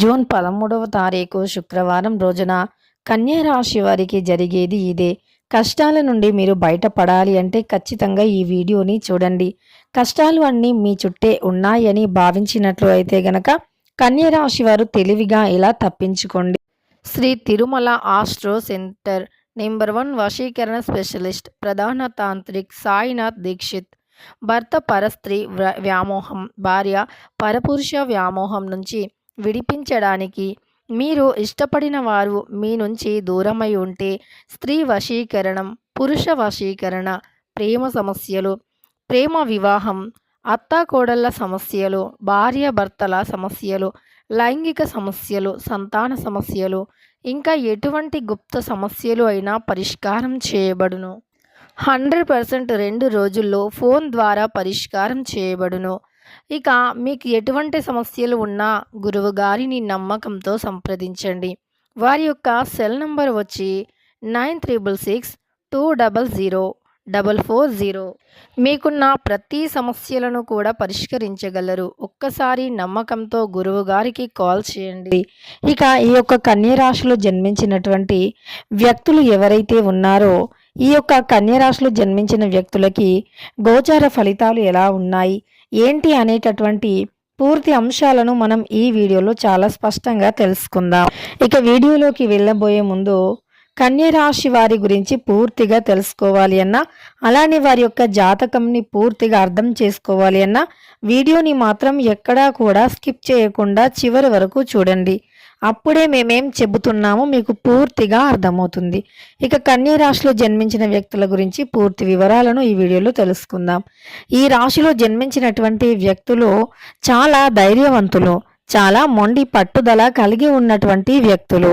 June 13వ తారీఖు శుక్రవారం రోజున కన్యా రాశి వారికి జరిగేది ఇదే. కష్టాల నుండి మీరు బయటపడాలి అంటే ఖచ్చితంగా ఈ వీడియోని చూడండి. కష్టాలు అన్నీ మీ చుట్టే ఉన్నాయని భావించినట్లు అయితే గనక కన్యా రాశి వారు తెలివిగా ఇలా తప్పించుకోండి. Shri Tirumala astro centre number 1 వశీకరణ స్పెషలిస్ట్ ప్రధాన తాంత్రిక్ సాయినాథ్ దీక్షిత్. భర్త పరస్త్రీ వ్యామోహం, భార్య పరపురుష వ్యామోహం నుంచి విడిపించడానికి, మీరు ఇష్టపడిన వారు మీ నుంచి దూరమై ఉంటే స్త్రీ వశీకరణం, పురుష వశీకరణ, ప్రేమ సమస్యలు, ప్రేమ వివాహం, అత్తాకోడళ్ళ సమస్యలు, భార్యాభర్తల సమస్యలు, లైంగిక సమస్యలు, సంతాన సమస్యలు, ఇంకా ఎటువంటి గుప్త సమస్యలు అయినా పరిష్కారం చేయబడును. 100% 2 రోజుల్లో ఫోన్ ద్వారా పరిష్కారం చేయబడును. ఇక మీకు ఎటువంటి సమస్యలు ఉన్నా గురువు గారిని నమ్మకంతో సంప్రదించండి. వారి యొక్క సెల్ నంబర్ వచ్చి 9366200440. మీకున్న ప్రతి సమస్యలను కూడా పరిష్కరించగలరు. ఒక్కసారి నమ్మకంతో గురువు గారికి కాల్ చేయండి. ఇక ఈ యొక్క కన్యా రాశిలో జన్మించినటువంటి వ్యక్తులు ఎవరైతే ఉన్నారో ఈ యొక్క కన్యా రాశిలో జన్మించిన వ్యక్తులకి గోచార ఫలితాలు ఎలా ఉన్నాయి, ఏంటి అనేటటువంటి పూర్తి అంశాలను మనం ఈ వీడియోలో చాలా స్పష్టంగా తెలుసుకుందాం. ఇక వీడియోలోకి వెళ్ళబోయే ముందు కన్యా రాశి వారి గురించి పూర్తిగా తెలుసుకోవాలి అన్నా, అలానే వారి యొక్క జాతకంని పూర్తిగా అర్థం చేసుకోవాలి అన్నా వీడియోని మాత్రం ఎక్కడా కూడా స్కిప్ చేయకుండా చివరి వరకు చూడండి. అప్పుడే మేమేం చెబుతున్నామో మీకు పూర్తిగా అర్థమవుతుంది. ఇక కన్యా రాశిలో జన్మించిన వ్యక్తుల గురించి పూర్తి వివరాలను ఈ వీడియోలో తెలుసుకుందాం. ఈ రాశిలో జన్మించినటువంటి వ్యక్తులు చాలా ధైర్యవంతులు, చాలా మొండి పట్టుదల కలిగి ఉన్నటువంటి వ్యక్తులు,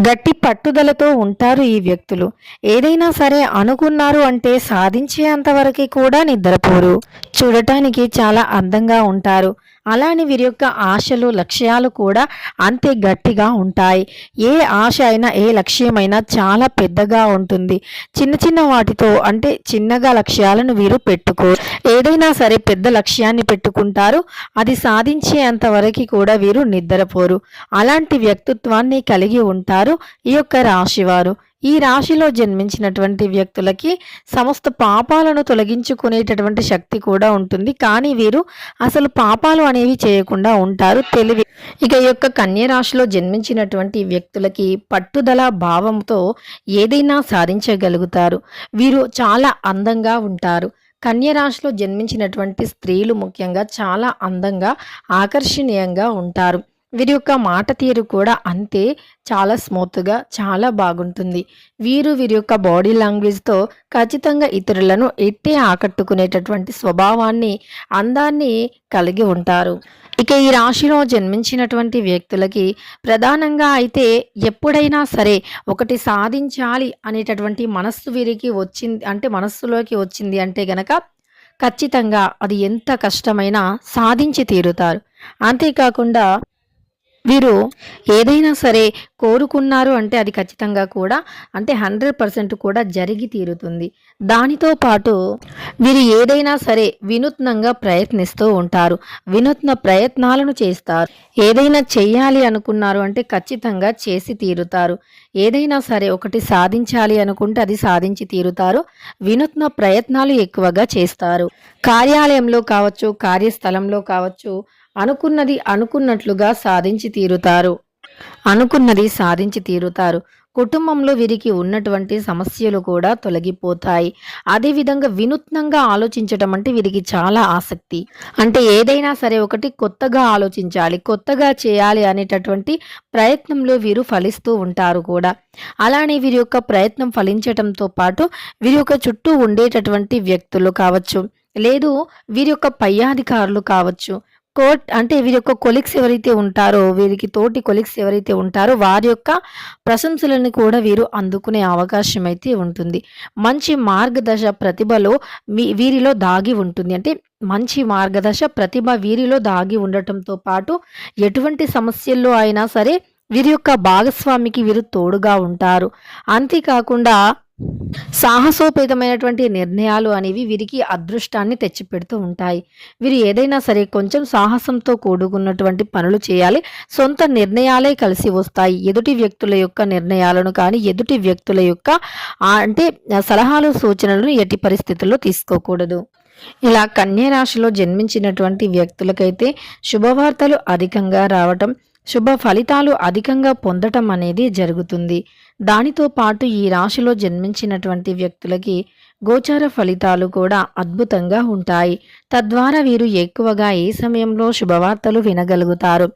గట్టి పట్టుదలతో ఉంటారు. ఈ వ్యక్తులు ఏదైనా సరే అనుకున్నారు అంటే సాధించేంతవరకు కూడా నిద్రపోరు. చూడటానికి చాలా అందంగా ఉంటారు. అలానే వీరి యొక్క ఆశలు, లక్ష్యాలు కూడా అంతే గట్టిగా ఉంటాయి. ఏ ఆశ అయినా, ఏ లక్ష్యమైనా చాలా పెద్దగా ఉంటుంది. చిన్న చిన్న వాటితో అంటే చిన్నగా లక్ష్యాలను వీరు పెట్టుకోరు. ఏదైనా సరే పెద్ద లక్ష్యాన్ని పెట్టుకుంటారు. అది సాధించేంత వరకు కూడా వీరు నిద్రపోరు. అలాంటి వ్యక్తిత్వాన్ని కలిగి ఉంటారు ఈ యొక్క రాశివారు. ఈ రాశిలో జన్మించినటువంటి వ్యక్తులకి సమస్త పాపాలను తొలగించుకునేటటువంటి శక్తి కూడా ఉంటుంది. కానీ వీరు అసలు పాపాలు అనేవి చేయకుండా ఉంటారు తెలివి. ఇక ఈ యొక్క కన్యా రాశిలో జన్మించినటువంటి వ్యక్తులకి పట్టుదల భావంతో ఏదైనా సాధించగలుగుతారు. వీరు చాలా అందంగా ఉంటారు. కన్యా రాశిలో జన్మించినటువంటి స్త్రీలు ముఖ్యంగా చాలా అందంగా, ఆకర్షణీయంగా ఉంటారు. వీరి యొక్క మాట తీరు కూడా అంతే, చాలా స్మూత్గా, చాలా బాగుంటుంది. వీరి యొక్క బాడీ లాంగ్వేజ్తో ఖచ్చితంగా ఇతరులను ఎట్టే ఆకట్టుకునేటటువంటి స్వభావాన్ని, అందాన్ని కలిగి ఉంటారు. ఇక ఈ రాశిలో జన్మించినటువంటి వ్యక్తులకి ప్రధానంగా అయితే ఎప్పుడైనా సరే ఒకటి సాధించాలి అనేటటువంటి మనస్సు వీరికి వచ్చింది అంటే మనస్సులోకి వచ్చింది అంటే గనక ఖచ్చితంగా అది ఎంత కష్టమైనా సాధించి తీరుతారు. అంతేకాకుండా వీరు ఏదైనా సరే కోరుకున్నారు అంటే అది ఖచ్చితంగా కూడా అంటే 100% కూడా జరిగి తీరుతుంది. దానితో పాటు వీరు ఏదైనా సరే వినూత్నంగా ప్రయత్నిస్తూ ఉంటారు. వినూత్న ప్రయత్నాలను చేస్తారు. ఏదైనా చెయ్యాలి అనుకున్నారు అంటే ఖచ్చితంగా చేసి తీరుతారు. ఏదైనా సరే ఒకటి సాధించాలి అనుకుంటే అది సాధించి తీరుతారు. వినూత్న ప్రయత్నాలు ఎక్కువగా చేస్తారు. కార్యాలయంలో కావచ్చు, కార్యస్థలంలో కావచ్చు, అనుకున్నది అనుకున్నట్లుగా సాధించి తీరుతారు. కుటుంబంలో వీరికి ఉన్నటువంటి సమస్యలు కూడా తొలగిపోతాయి. అదేవిధంగా వినూత్నంగా ఆలోచించడం అంటే వీరికి చాలా ఆసక్తి. అంటే ఏదైనా సరే ఒకటి కొత్తగా ఆలోచించాలి, కొత్తగా చేయాలి అనేటటువంటి ప్రయత్నంలో వీరు ఫలిస్తూ ఉంటారు కూడా. అలానే వీరి యొక్క ప్రయత్నం ఫలించటంతో పాటు వీరి యొక్క చుట్టూ ఉండేటటువంటి వ్యక్తులు కావచ్చు, లేదు వీరి యొక్క పై అధికారులు కావచ్చు, అంటే వీరి యొక్క కొలీగ్స్ ఎవరైతే ఉంటారో, వీరికి తోటి కొలీగ్స్ ఎవరైతే ఉంటారో వారి యొక్క ప్రశంసలను కూడా వీరు అందుకునే అవకాశం అయితే ఉంటుంది. మంచి మార్గదర్శ ప్రతిభలో వీరిలో దాగి ఉంటుంది. అంటే మంచి మార్గదర్శ ప్రతిభ వీరిలో దాగి ఉండటంతో పాటు ఎటువంటి సమస్యల్లో అయినా సరే వీరి యొక్క భాగస్వామికి వీరు తోడుగా ఉంటారు. అంతేకాకుండా సాహసోపేతమైనటువంటి నిర్ణయాలు అనేవి వీరికి అదృష్టాన్ని తెచ్చిపెడుతూ ఉంటాయి. వీరు ఏదైనా సరే కొంచెం సాహసంతో కూడుకున్నటువంటి పనులు చేయాలి. సొంత నిర్ణయాలే కలిసి వస్తాయి. ఎదుటి వ్యక్తుల యొక్క నిర్ణయాలను కానీ, ఎదుటి వ్యక్తుల యొక్క అంటే సలహాలు, సూచనలను ఎట్టి పరిస్థితుల్లో తీసుకోకూడదు. ఇలా కన్య రాశిలో జన్మించినటువంటి వ్యక్తులకైతే శుభవార్తలు అధికంగా రావటం, శుభ ఫలితాలు అధికంగా పొందటం అనేది జరుగుతుంది. దానితో పాటు ఈ రాశిలో జన్మించినటువంటి వ్యక్తులకి గోచార ఫలితాలు కూడా అద్భుతంగా ఉంటాయి. తద్వారా వీరు ఎక్కువగా ఏ సమయంలో శుభవార్తలు వినగలుగుతారు.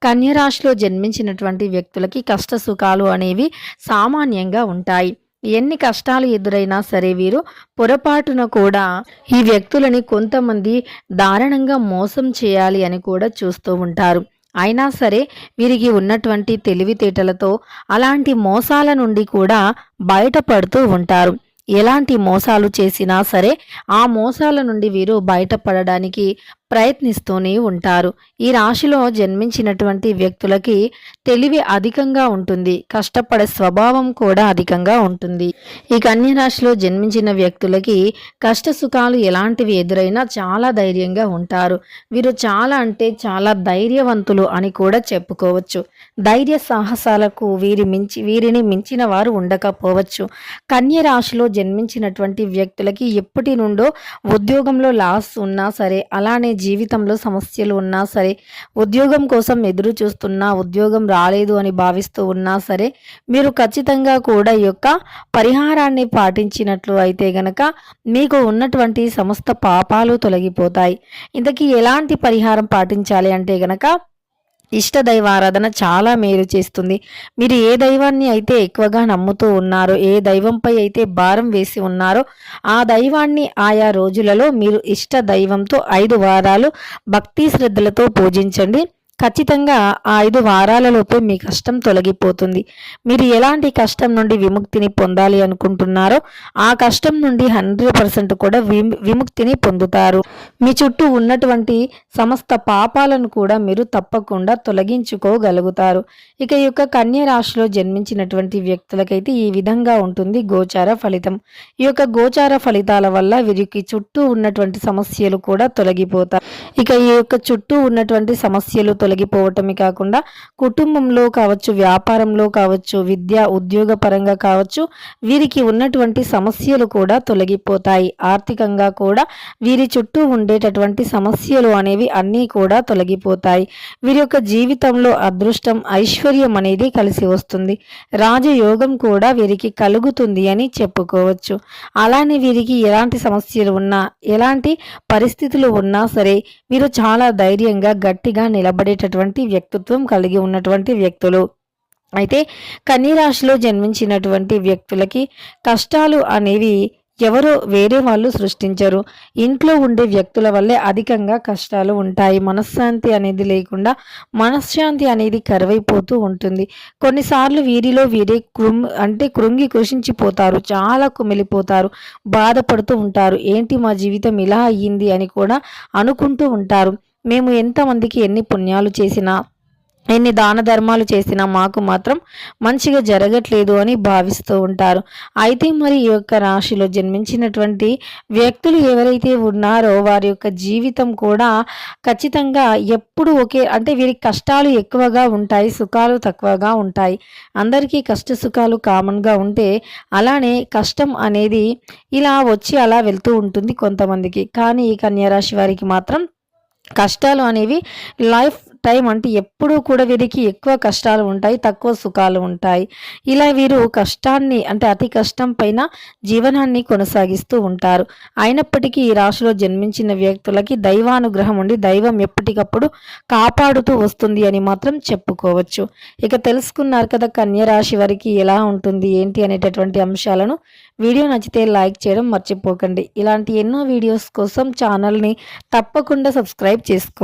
కన్య రాశిలో జన్మించినటువంటి వ్యక్తులకి కష్ట సుఖాలు అనేవి సామాన్యంగా ఉంటాయి. ఎన్ని కష్టాలు ఎదురైనా సరే వీరు పొరపాటున కూడా ఈ వ్యక్తులని కొంతమంది దారుణంగా మోసం చేయాలి అని కూడా చూస్తూ ఉంటారు. అయినా సరే వీరికి ఉన్నటువంటి తెలివితేటలతో అలాంటి మోసాల నుండి కూడా బయటపడుతూ ఉంటారు. ఎలాంటి మోసాలు చేసినా సరే ఆ మోసాల నుండి వీరు బయటపడడానికి ప్రయత్నిస్తూనే ఉంటారు. ఈ రాశిలో జన్మించినటువంటి వ్యక్తులకి తెలివి అధికంగా ఉంటుంది. కష్టపడే స్వభావం కూడా అధికంగా ఉంటుంది. ఈ కన్య రాశిలో జన్మించిన వ్యక్తులకి కష్ట సుఖాలు ఎలాంటివి ఎదురైనా చాలా ధైర్యంగా ఉంటారు. వీరు చాలా అంటే చాలా ధైర్యవంతులు అని కూడా చెప్పుకోవచ్చు. ధైర్య సాహసాలకు వీరిని మించిన వారు ఉండకపోవచ్చు. కన్య రాశిలో జన్మించినటువంటి వ్యక్తులకి ఎప్పటి నుండో ఉద్యోగంలో లాస్ ఉన్నా సరే, అలానే జీవితంలో సమస్యలు ఉన్నా సరే, ఉద్యోగం కోసం ఎదురు చూస్తున్నా ఉద్యోగం రాలేదు అని భావిస్తూ ఉన్నా సరే, మీరు ఖచ్చితంగా కూడా ఈ యొక్క పరిహారాన్ని పాటించినట్లు అయితే గనక మీకు ఉన్నటువంటి సమస్త పాపాలు తొలగిపోతాయి. ఇంతకీ ఎలాంటి పరిహారం పాటించాలి అంటే గనక ఇష్ట దైవారాధన చాలా మేలు చేస్తుంది. మీరు ఏ దైవాన్ని అయితే ఎక్కువగా నమ్ముతూ ఉన్నారో, ఏ దైవంపై అయితే భారం వేసి ఉన్నారో ఆ దైవాన్ని ఆయా రోజులలో మీరు ఇష్ట దైవంతో 5 వారాలు భక్తి శ్రద్ధలతో పూజించండి. ఖచ్చితంగా ఆ 5 వారాలలోపే మీ కష్టం తొలగిపోతుంది. మీరు ఎలాంటి కష్టం నుండి విముక్తిని పొందాలి అనుకుంటున్నారో ఆ కష్టం నుండి 100% కూడా విముక్తిని పొందుతారు. మీ చుట్టూ ఉన్నటువంటి సమస్త పాపాలను కూడా మీరు తప్పకుండా తొలగించుకోగలుగుతారు. ఇక ఈ యొక్క కన్య రాశిలో జన్మించినటువంటి వ్యక్తులకైతే ఈ విధంగా ఉంటుంది గోచార ఫలితం. ఈ యొక్క గోచార ఫలితాల వల్ల వీరికి చుట్టూ ఉన్నటువంటి సమస్యలు కూడా తొలగిపోతాయి. ఇక ఈ యొక్క చుట్టూ ఉన్నటువంటి సమస్యలు తొలగిపోవటమే కాకుండా కుటుంబంలో కావచ్చు, వ్యాపారంలో కావచ్చు, విద్య ఉద్యోగ పరంగా కావచ్చు, వీరికి ఉన్నటువంటి సమస్యలు కూడా తొలగిపోతాయి. ఆర్థికంగా కూడా వీరి చుట్టూ ఉండేటటువంటి సమస్యలు అనేవి అన్నీ కూడా తొలగిపోతాయి. వీరి యొక్క జీవితంలో అదృష్టం, ఐశ్వర్యం అనేది కలిసి వస్తుంది. రాజయోగం కూడా వీరికి కలుగుతుంది అని చెప్పుకోవచ్చు. అలానే వీరికి ఎలాంటి సమస్యలు ఉన్నా, ఎలాంటి పరిస్థితులు ఉన్నా సరే వీరు చాలా ధైర్యంగా గట్టిగా నిలబడేటటువంటి వ్యక్తిత్వం కలిగి ఉన్నటువంటి వ్యక్తులు. అయితే కన్య రాశిలో జన్మించినటువంటి వ్యక్తులకి కష్టాలు అనేవి ఎవరో వేరే వాళ్ళు సృష్టించరు. ఇంట్లో ఉండే వ్యక్తుల వల్లే అధికంగా కష్టాలు ఉంటాయి. మనశ్శాంతి అనేది లేకుండా మనశ్శాంతి అనేది కరువైపోతూ ఉంటుంది. కొన్నిసార్లు వీరిలో వీరే కృంగి కృషించిపోతారు. చాలా కుమిలిపోతారు, బాధపడుతూ ఉంటారు. ఏంటి మా జీవితం ఇలా అయ్యింది అని కూడా అనుకుంటూ ఉంటారు. మేము ఎంతమందికి ఎన్ని పుణ్యాలు చేసినా, ఎన్ని దాన ధర్మాలు చేసినా మాకు మాత్రం మంచిగా జరగట్లేదు అని భావిస్తూ ఉంటారు. అయితే మరి ఈ యొక్క రాశిలో జన్మించినటువంటి వ్యక్తులు ఎవరైతే ఉన్నారో వారి యొక్క జీవితం కూడా ఖచ్చితంగా ఎప్పుడు అంటే వీరికి కష్టాలు ఎక్కువగా ఉంటాయి, సుఖాలు తక్కువగా ఉంటాయి. అందరికీ కష్ట సుఖాలు కామన్గా ఉంటే అలానే కష్టం అనేది ఇలా వచ్చి అలా వెళ్తూ ఉంటుంది కొంతమందికి. కానీ ఈ కన్య రాశి వారికి మాత్రం కష్టాలు అనేవి లైఫ్ టైం అంటే ఎప్పుడూ కూడా వీరికి ఎక్కువ కష్టాలు ఉంటాయి, తక్కువ సుఖాలు ఉంటాయి. ఇలా వీరు కష్టాన్ని అంటే అతి కష్టం పైన జీవనాన్ని కొనసాగిస్తూ ఉంటారు. అయినప్పటికీ ఈ రాశిలో జన్మించిన వ్యక్తులకి దైవానుగ్రహం ఉండి దైవం ఎప్పటికప్పుడు కాపాడుతూ వస్తుంది అని మాత్రం చెప్పుకోవచ్చు. ఇక తెలుసుకున్నారు కదా కన్య రాశి వారికి ఎలా ఉంటుంది ఏంటి అనేటటువంటి అంశాలను. వీడియో నచ్చితే లైక్ చేయడం మర్చిపోకండి. ఇలాంటి ఎన్నో వీడియోస్ కోసం ఛానల్ని తప్పకుండా సబ్స్క్రైబ్ చేసుకోండి.